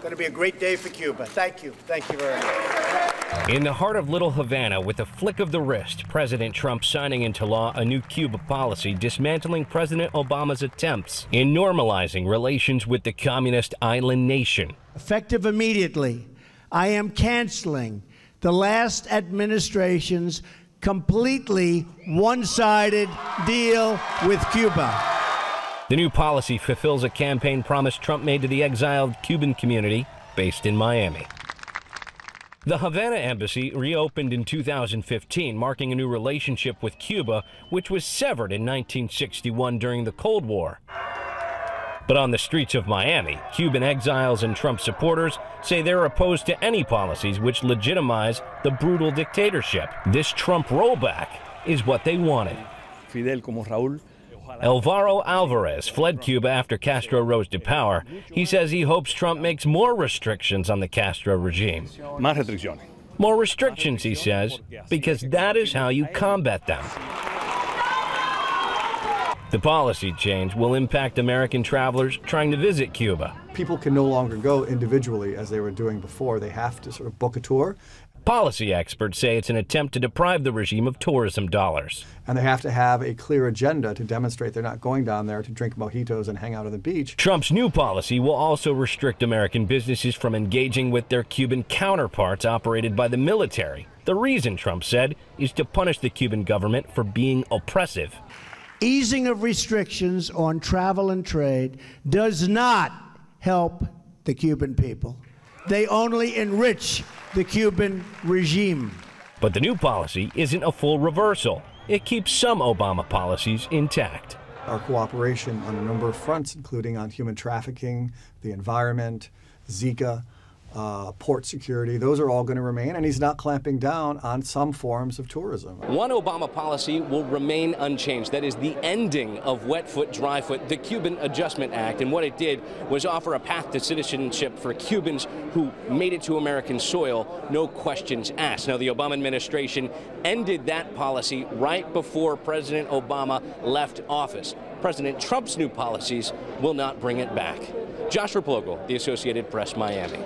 going to be a great day for Cuba. Thank you. Thank you very much. In the heart of Little Havana, with a flick of the wrist, President Trump signing into law a new Cuba policy dismantling President Obama's attempts in normalizing relations with the communist island nation. Effective immediately, I am canceling the last administration's completely one-sided deal with Cuba. The new policy fulfills a campaign promise Trump made to the exiled Cuban community based in Miami. The Havana embassy reopened in 2015, marking a new relationship with Cuba, which was severed in 1961 during the Cold War. But on the streets of Miami, Cuban exiles and Trump supporters say they're opposed to any policies which legitimize the brutal dictatorship. This Trump rollback is what they wanted. Fidel como Raúl. Alvaro Alvarez fled Cuba after Castro rose to power. He says he hopes Trump makes more restrictions on the Castro regime. Más restricciones. More restrictions, he says, because that is how you combat them. The policy change will impact American travelers trying to visit Cuba. People can no longer go individually as they were doing before. They have to sort of book a tour. Policy experts say it's an attempt to deprive the regime of tourism dollars. And they have to have a clear agenda to demonstrate they're not going down there to drink mojitos and hang out on the beach. Trump's new policy will also restrict American businesses from engaging with their Cuban counterparts operated by the military. The reason, Trump said, is to punish the Cuban government for being oppressive. Easing of restrictions on travel and trade does not help the Cuban people. They only enrich the Cuban regime. But the new policy isn't a full reversal. It keeps some Obama policies intact. Our cooperation on a number of fronts, including on human trafficking, the environment, Zika, port security, those are all going to remain, and he's not clamping down on some forms of tourism. One Obama policy will remain unchanged. That is the ending of wet foot, dry foot, the Cuban Adjustment Act. And what it did was offer a path to citizenship for Cubans who made it to American soil, no questions asked. Now, the Obama administration ended that policy right before President Obama left office. President Trump's new policies will not bring it back. Josh Raplogo, The Associated Press, Miami.